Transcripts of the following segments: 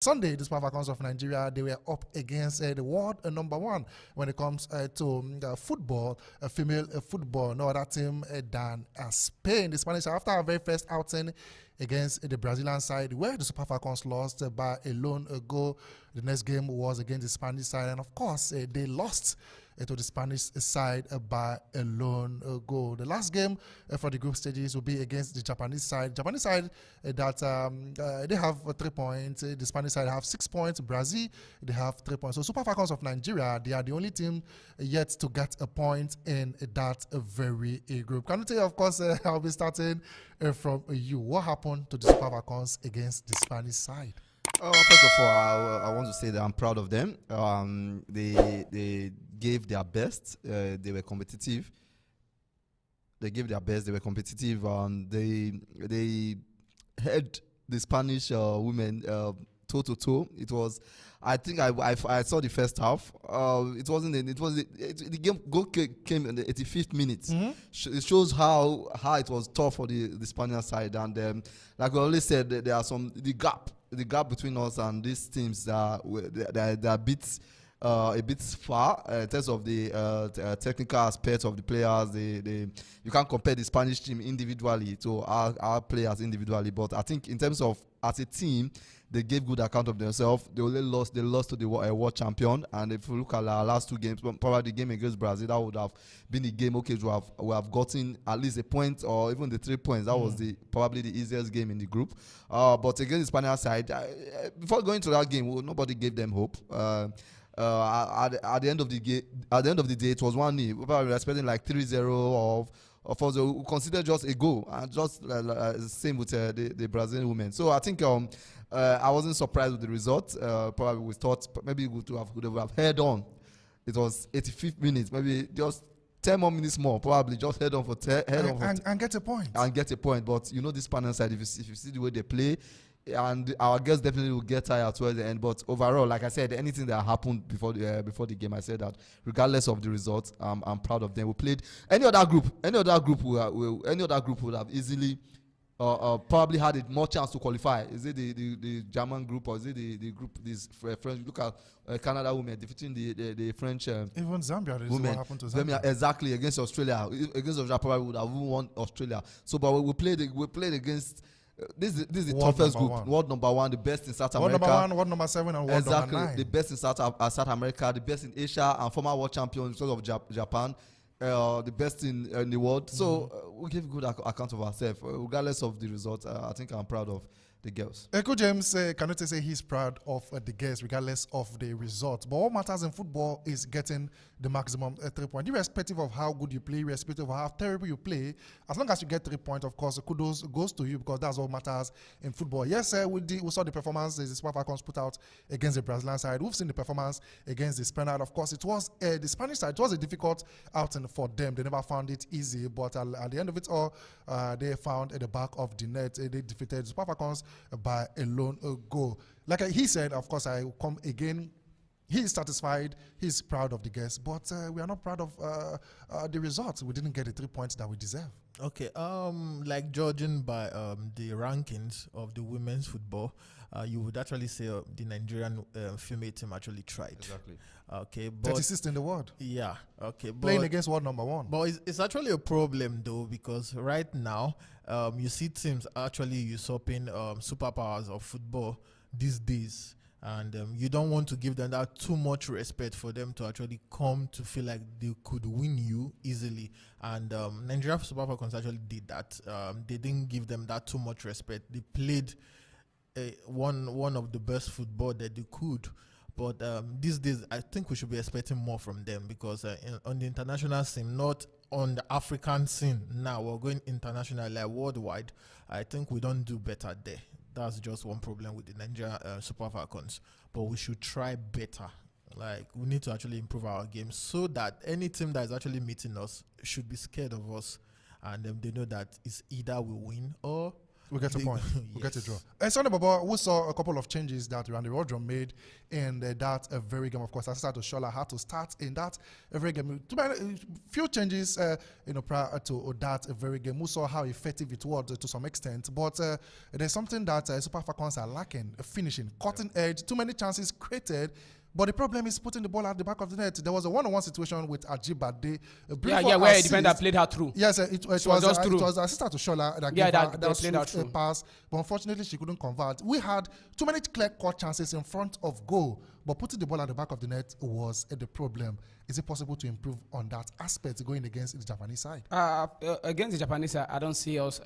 Sunday, the Super Falcons of Nigeria, they were up against the world number one when it comes to football, female football. No other team than Spain. The Spanish, after our very first outing against the Brazilian side, where the Super Falcons lost by a lone goal. The next game was against the Spanish side, and of course, they lost to the Spanish side by a lone goal. The last game for the group stages will be against the Japanese side. Japanese side that they have 3 points. The Spanish side have 6 points. Brazil, they have 3 points. So Super Falcons of Nigeria, they are the only team yet to get a point in that very group. Can you tell you, of course, I'll be starting from you. What happened to the Super Falcons against the Spanish side? First of all, I want to say that I'm proud of them. They gave their best. They were competitive. They gave their best. They were competitive. They had the Spanish women toe to toe. It was. I think I saw the first half. It wasn't. The game goal came in the 85th minute. It shows how it was tough for the Spanish side. And like we always said, there are the gap between us and these teams they are a bit far in terms of the technical aspects of the players. You can't compare the Spanish team individually to our players individually, but I think in terms of as a team, they gave good account of themselves. They lost to the world champion, and if you look at our last two games, probably the game against Brazil, that would have been the game. Okay, we have gotten at least a point or even the 3 points. That was probably the easiest game in the group. But against the Spanish side, before going to that game, nobody gave them hope. At the end of the day, it was 1-0. We were expecting like 3-0 of us. We considered just a goal, and just same with the Brazilian women. So I think I wasn't surprised with the result. Probably we thought maybe we would have head on. It was 85th minutes, maybe just 10 more minutes more. Probably just head on for and get a point. And get a point. But you know this Spanish side, if you see the way they play, and our girls definitely will get tired towards the end. But overall, like I said, anything that happened before the game, I said that regardless of the results, I'm proud of them. We played any other group would have easily probably had a more chance to qualify. Is it the German group, or is it the group this French? Look at Canada women defeating the French even Zambia. This women. Is what happened to Zambia. Exactly, against Australia. Against Australia, probably would have won Australia. So, but we played against. This is the toughest group. World number one, the best in South America. World number 1, world number 7, and world number 9. The best in South America, the best in Asia, and former world champion because of Japan. The best in the world. So we give good account of ourselves, regardless of the result. I think I'm proud of the girls. Echo James cannot say he's proud of the girls regardless of the result. But what matters in football is getting the maximum 3 points. Irrespective of how good you play, irrespective of how terrible you play, as long as you get 3 points, of course, kudos goes to you, because that's what matters in football. Yes, we saw the performance the Super Falcons put out against the Brazilian side. We've seen the performance against the Spanish. Of course, it was the Spanish side. It was a difficult outing for them. They never found it easy, but at the end of it all, they found at the back of the net. They defeated the Super Falcons by a lone goal. Like he said, of course, I come again. He is satisfied. He's proud of the guests, but we are not proud of the results. We didn't get the 3 points that we deserve. Okay, like judging by the rankings of the women's football, you would actually say the Nigerian female team actually tried. Exactly. Okay, but 36th in the world. Yeah. Okay, but playing against world number 1. But it's actually a problem though, because right now you see teams actually usurping superpowers of football these days. And you don't want to give them that too much respect for them to actually come to feel like they could win you easily. And Nigeria Super Falcons actually did that. They didn't give them that too much respect. They played one of the best football that they could. But these days, I think we should be expecting more from them, because on the international scene, not on the African scene now, we're going international, like worldwide. I think we don't do better there. That's just one problem with the Nigeria Super Falcons. But we should try better. Like, we need to actually improve our game so that any team that is actually meeting us should be scared of us. And they know that it's either we win or We get a point. We get a draw. And Sonny Baba, we saw a couple of changes that Randy Roja made in that very game. Of course, Asisa to Shola had to start in that very game. Few changes, prior to that very game. We saw how effective it was to some extent. But there's something that Super Falcons are lacking: finishing, cutting edge. Too many chances created. But the problem is putting the ball at the back of the net. There was a one-on-one situation with Ajibade. Where a defender played her through. Yes, it was just through. It was assistant to Shola that gave her that pass. But unfortunately, she couldn't convert. We had too many clear-cut chances in front of goal. But putting the ball at the back of the net was the problem. Is it possible to improve on that aspect going against the Japanese side? Against the Japanese side, I don't see us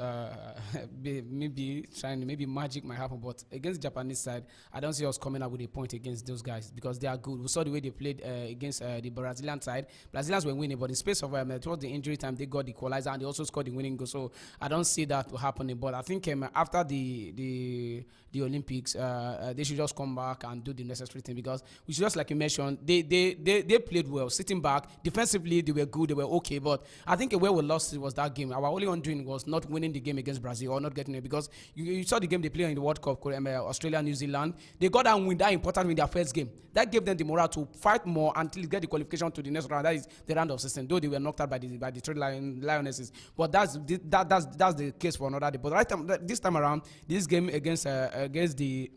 maybe magic might happen, but against the Japanese side, I don't see us coming up with a point against those guys because they are good. We saw the way they played against the Brazilian side. Brazilians were winning, but in space of towards the injury time, they got the equalizer and they also scored the winning goal. So I don't see that happening. But I think after the Olympics, they should just come back and do the necessary thing because we should just, like you mentioned, they played well. Sitting back defensively, they were good, they were okay, but I think where we lost it was that game. Our only undoing was not winning the game against Brazil or not getting it because you saw the game they played in the World Cup, Australia, New Zealand. They got that win, that important win, their first game. That gave them the morale to fight more until they get the qualification to the next round. That is the round of 16. Though they were knocked out by the Three Lionesses, but that's the case for another day. But this time around, this game against the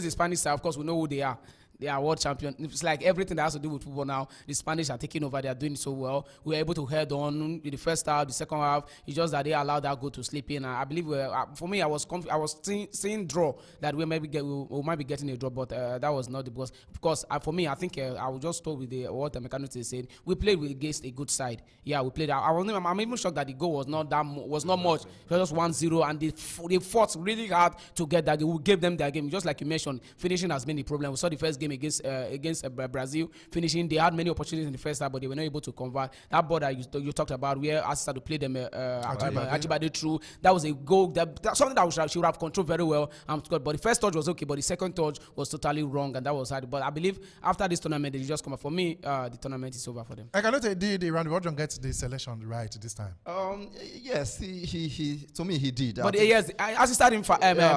Spanish side, of course, we know who they are. They are world champion. It's like everything that has to do with football now. The Spanish are taking over. They are doing so well. We were able to head on in the first half, the second half. It's just that they allowed that goal to slip in. I believe for me, I was seeing draw that we might be getting a draw, but that was not the because. Because for me, I think I was just told with what the mechanics said. We played against a good side. Yeah, we played. I'm even shocked that the goal was not much. It was just 1-0, and they fought really hard to get that. We gave them their game. Just like you mentioned, finishing has been the problem. We saw the first game against Brazil finishing. They had many opportunities in the first half, but they were not able to convert. That ball that you talked about, where Asisa to play them Ajibade through, that was a goal. That's something that she would have controlled very well. But the first touch was okay, but the second touch was totally wrong, and that was hard. But I believe after this tournament, they just come up. For me, the tournament is over for them. I cannot did Randy Roja get the selection right this time? Yes, he to me he did. But yes, Asisa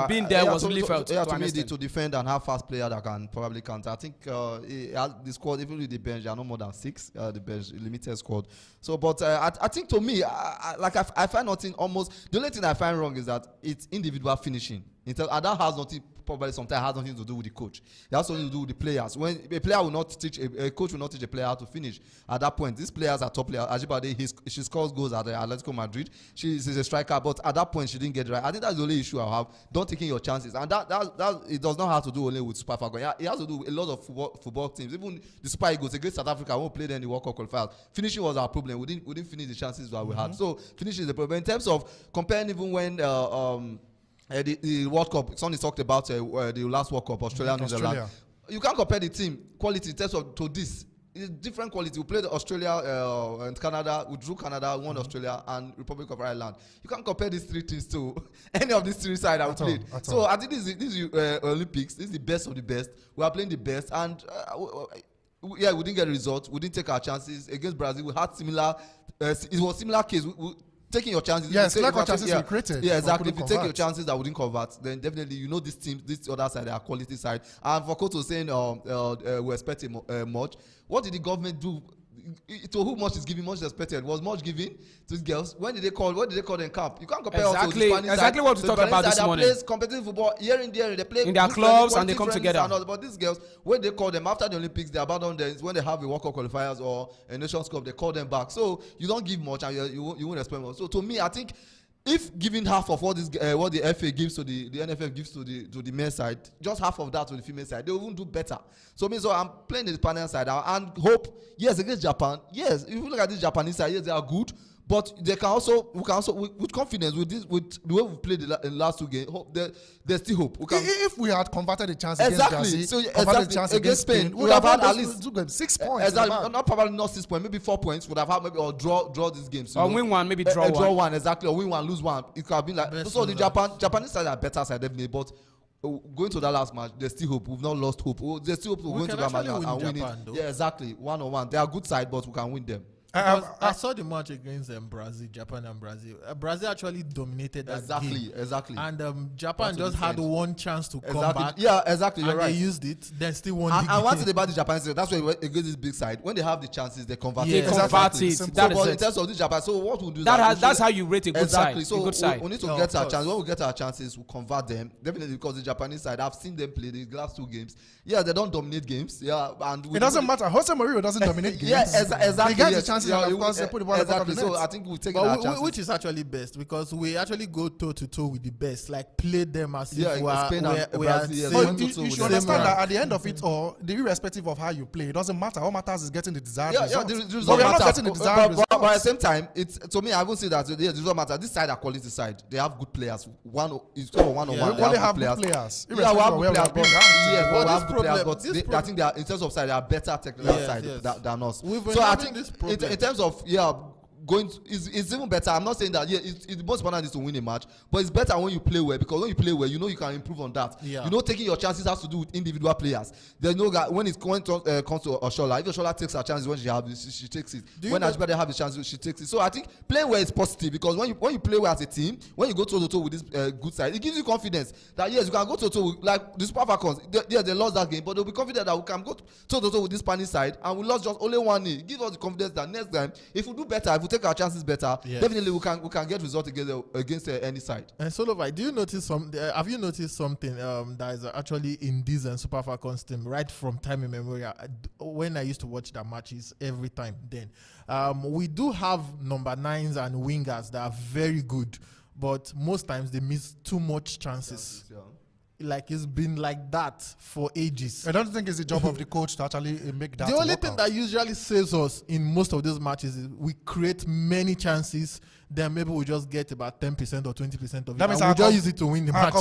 being there was really felt. Yeah, to me, to defend and have fast player that can probably counter. I think the squad, even with the bench, there are no more than 6. The bench, limited squad. So, but I think to me, I find nothing almost. The only thing I find wrong is that it's individual finishing. And that has nothing. Probably sometimes has nothing to do with the coach. It has something to do with the players. When a player will not teach a coach will not teach a player how to finish. At that point, these players are top players. Ajibade, she scores goals at Atletico Madrid. She's a striker, but at that point she didn't get it right. I think that's the only issue I have. Don't taking your chances, and that it does not have to do only with Super Falcons. It has to do with a lot of football teams. Even the Super Eagles against South Africa, won't play them in the World Cup qualifiers. Finishing was our problem. We didn't finish the chances that we had. So finishing is the problem. In terms of comparing, even when the World Cup, somebody talked about the last World Cup, Australia, New Zealand. You can't compare the team quality in terms of to this. It's different quality. We played Australia and Canada. We drew Canada, won Australia, and Republic of Ireland. You can't compare these 3 teams to any of these 3 sides that we played. So I think this is Olympics. This is the best of the best. We are playing the best, and we didn't get a result. We didn't take our chances against Brazil. We had similar. It was similar case. Taking your chances. Yes, like our chances we created. Yeah, exactly. If you take your chances that wouldn't convert, then definitely this team, this other side, their quality side. And for Koto saying we're expecting much. What did the government do? To who much is given, much is expected. Was much given to these girls? When did they call them camp? You can't compare exactly what we talked about this morning. Plays competitive football here and there. They play in their clubs and they come together. But these girls, when they call them after the Olympics, they abandon them. When they have a World Cup qualifiers or a Nations Cup, they call them back. So you don't give much and you won't expect much. So to me, I think if giving half of what the FA gives to the NFF gives to the male side, just half of that to the female side, they will do better. So I'm playing the Japanese side and hope, yes, against Japan, yes, if you look at this Japanese side, yes, they are good, but we can also with confidence with the way we played the last 2 games, there's still hope. If we had converted the chance against Brazil, converted the chance against Spain, we would have had at least 6 points. Exactly, probably not 6 points, maybe 4 points. Would have had maybe or draw this game. Or win one, maybe draw one. Draw one, exactly, or win one, lose one. It could have been like so. The Japanese side are better side definitely, but going to that last match, there's still hope. We've not lost hope. There's still hope. We're going to that match and win it. Yeah, exactly. 1-on-1. They are a good side, but we can win them. Because I saw the match against Brazil, Japan and Brazil. Brazil actually dominated that game. Exactly. And Japan just had one chance to come back. Yeah, exactly. You're and right. they used it. Then still won. And one thing about the Japan side, that's why against this big side, when they have the chances, they convert. They convert it. So, That is but it. in terms of this Japan, so what we'll do that's how you rate a good side. So a good side. we need to get our chance. When we get our chances, we'll convert them. Definitely, because the Japanese side, I've seen them play the last 2 games. Yeah, they don't dominate games. Yeah, and it doesn't matter. Jose Mourinho doesn't dominate games. Yeah, exactly. They get the chances, and of course they put the ball in the back of the net. So I think we'll take our chances. Which is actually best, because we actually go toe to toe with the best, like play them as if Spain we are you should understand that at the end of it all, irrespective of how you play, it doesn't matter. All matters is getting the desired result. The But result we are not matters. getting the desired result. But at the same time, it's to me, I won't say that the result matters. This side are quality side. They have good players. One is one on one. We only have good players. Yeah, we have good players. But Yes, but we have good players. But I think they are, in terms of side, they are better technical side than us. So I think in terms of it's even better. I'm not saying that it's the most important is to win a match, but it's better when you play well, because when you play well, you know you can improve on that. You know, taking your chances has to do with individual players. There's no guy when it comes to Oshola. If Oshola takes her chances when she takes it. When Ajibade have his chances, she takes it. So I think playing well is positive, because when you play well as a team, when you go toe to toe with this good side, it gives you confidence that yes, you can go toe to toe like the Super Falcons. They lost that game, but they'll be confident that we can go toe to toe with this Spanish side, and we lost just only 1-0. Give us the confidence that next time, if we do better, if we take our chances better, definitely we can get result against any side. And Solovai, do you notice have you noticed something that is actually in this Super Falcons team right from time immemorial? When I used to watch their matches every time, then we do have number 9s and wingers that are very good, but most times they miss too much chances. Like it's been like that for ages. I don't think it's the job of the coach to actually make that. The only thing that usually saves us in most of these matches is we create many chances, then maybe we just get about 10% or 20% of it. That means we just use it to win the match.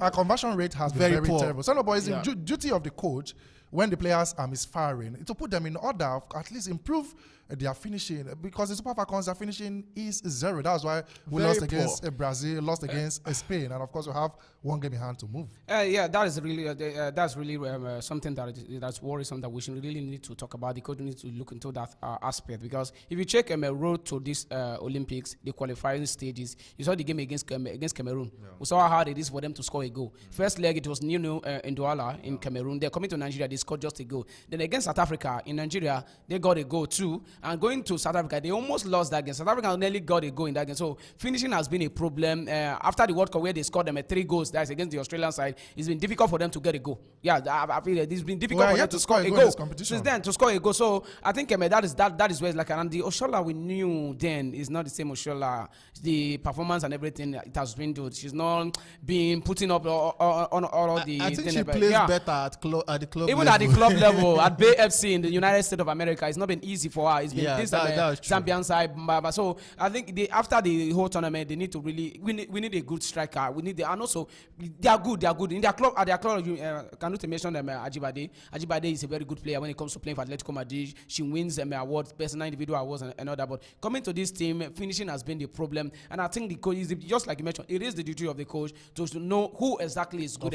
Our conversion rate has been very poor. terrible. So, boys, it's the duty of the coach when the players are misfiring to put them in order, at least improve their finishing, because the Super Falcons, their finishing is 0. That's why we lost against Brazil, lost against Spain, and of course we have one game in hand to move. That is really something that's worrisome that we should really need to talk about. The coach needs to look into that aspect, because if you check a road to this Olympics, the qualifying stages, you saw the game against Cameroon. We saw how hard it is for them to score a goal. First leg, it was 0-0 in Douala in Cameroon. They're coming to Nigeria, they scored just a goal. Then against South Africa in Nigeria, they got a goal too. And going to South Africa, they almost lost that game. South Africa nearly got a goal in that game. So finishing has been a problem. After the World Cup, where they scored them 3 goals, that's against the Australian side, it's been difficult for them to get a goal. Yeah, I feel it's been difficult for them to score a goal. Since then, to score a goal. So I think that is where it's like, and the Oshola we knew then is not the same Oshola. The performance and everything, it has been good. She's not been putting up on all the. I think she plays better at the club even level. at the club level, at Bay FC in the United States of America, it's not been easy for her. It's been this Zambian side. So I think after the whole tournament, they need to really we need a good striker. We need and also they are good in their club. At their club, cannot mention them. Ajibade. Ajibade is a very good player when it comes to playing for Atletico Madrid. She wins awards, personal individual awards, and all that. But coming to this team, finishing has been the problem. And I think the coach is just like you mentioned. It is the duty of the coach to know who exactly is good.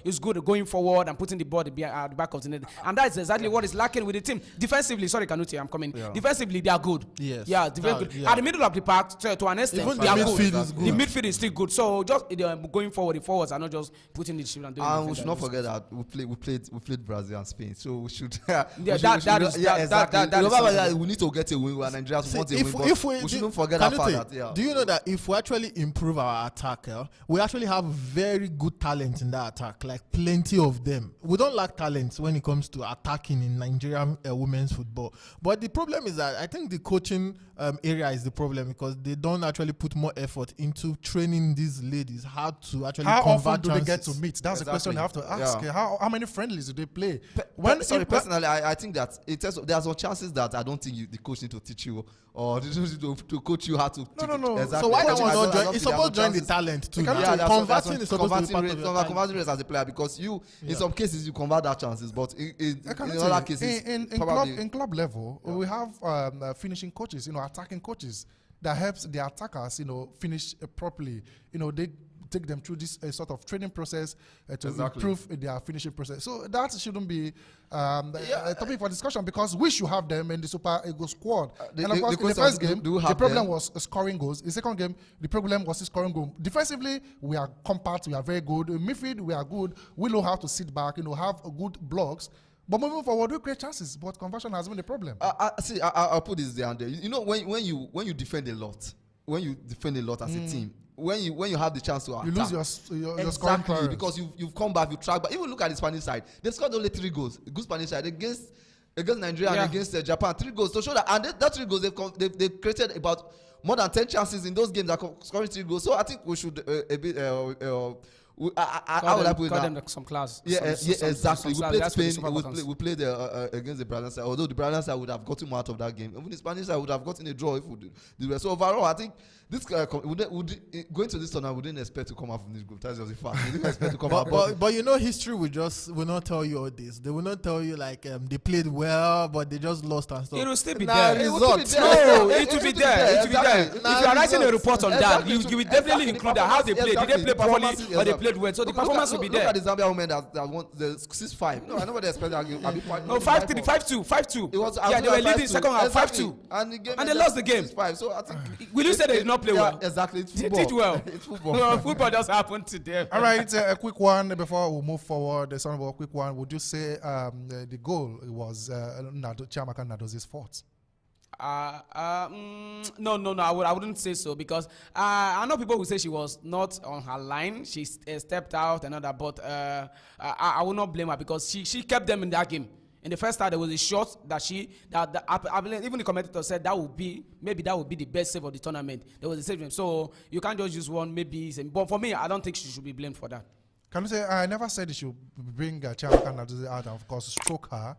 Is good going forward and putting the ball at the back of the net. And that is exactly what is lacking with the team defensively. Sorry, Kanuti, I'm coming. Yeah. Defensively, they are good. Yes. Yeah, good. Yeah. At the middle of the park, to an extent, even they are midfield good. is good. The midfield is still good. So just going forward, the forwards are not just putting the shield and doing. And we should not forget that we played Brazil and Spain. So we should. We need to get a win. Nigeria want a win. But we shouldn't forget that fact. Do you know that if we actually improve our attack, we actually have very good talent in that attack, like plenty of them. We don't lack talent when it comes to attacking in Nigerian women's football. But the problem is that I think the coaching area is the problem, because they don't actually put more effort into training these ladies how to actually how convert often do chances. they get to meet? That's the question I have to ask. Yeah. How many friendlies do they play? Personally, I think that there are some chances that I don't think the coach need to teach you or to coach you how to. No. Exactly. So why don't we not join? It's supposed to join the talent too. Converting is supposed to be part of your talent. Converting rates as a player, because in some cases you convert that chances, but in other cases in club level we have finishing coaches, attacking coaches that helps the attackers, finish properly. They take them through this sort of training process to Exactly. improve their finishing process. So that shouldn't be a topic for discussion, because we should have them in the Super Eagles squad. And of course, in the first game, do we the have problem them? was scoring goals. In the second game, the problem was scoring goals. Defensively, we are compact, we are very good. In midfield, we are good. We know how to sit back, have good blocks. But moving forward, we create chances, but conversion has been the problem. I'll put this there and there. When you defend a lot, as a team, when you have the chance to attack, You lose your scoring exactly, clearance. because you've come back, you track back. Even look at the Spanish side; they've scored only 3 goals. Good Spanish side against Nigeria and against Japan, 3 goals. To show that, and that 3 goals they've created about more than 10 chances in those games that scoring 3 goals. So I think we should how would I put it Call now? them some class. Exactly. We played Spain. Super Falcons. We played against the Brazilian side. Although the Brazilian side would have gotten more out of that game, even the Spanish side would have gotten a draw if we did. So overall, I think this going to this tournament, we didn't expect to come out from this group. That's just a fact. We didn't expect to come out. But history will not tell you all this. They will not tell you like they played well, but they just lost and stuff. It will still be Nah, there. results. No, it will be there. It will be there. Exactly. If you are writing a report on that, you will definitely Exactly. include that how they played. Did they play properly or they played well? So the performance will be there. Look at the Zambia women that won the 6-5. No, I never expected that game. No, 5-3, 5-2, 5-2. It was Yeah, they were leading 5-2. second half, Exactly. 5-2. And they lost the game. 6-5. So I think. Will you say they did not play well? Exactly. It's They football. did well. It's football. No, football just happened to them. All right, a quick one before we move forward. The son of a quick one. Would you say the goal was Chiamaka Nadozi's fault? No. I wouldn't say so, because I know people who say she was not on her line. She stepped out and all that, but I will not blame her, because she kept them in that game. In the first half, there was a shot that I believe even the commentator said that would be the best save of the tournament. There was a save, so you can't just use one. But for me, I don't think she should be blamed for that. Can you say I never said you should bring Chiamaka Nadozi out and of course stroke her?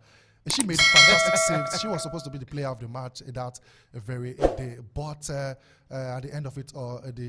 She made fantastic saves. She was supposed to be the player of the match that very day. But at the end of it,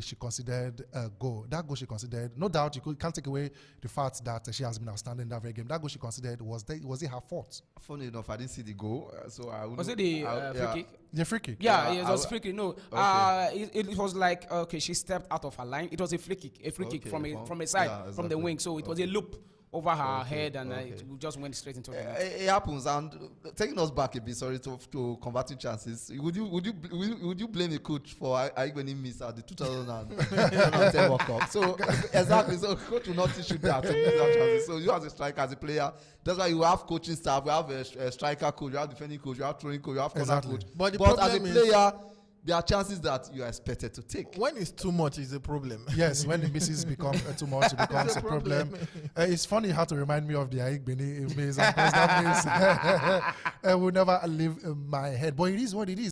she considered a goal. That goal she considered, no doubt, you can't take away the fact that she has been outstanding in that very game. That goal she considered, was it her fault? Funny enough, I didn't see the goal, so I wouldn't. Was it the free kick? The free kick. Yeah, it was free kick. No, Okay. it was like she stepped out of her line. It was a free kick from a side, yeah, from the wing. So it was a loop over her head, and it just went straight into the net. It happens, and taking us back a bit, sorry, to converting chances. Would you blame the coach for Aigbeni miss at the 2010 World Cup? So exactly, so coach will not teach you that to miss that chances. So you as a striker, as a player, that's why you have coaching staff. You have a striker coach, you have defending coach, you have throwing coach, you have corner Exactly. coach. But the But as a problem is- player, there are chances that you are expected to take. When it's too much, is a problem. Yes, when the misses become too much, it becomes a problem. It's funny how to remind me of the Aigbeni miss, because that means will never leave my head. But it is what it is.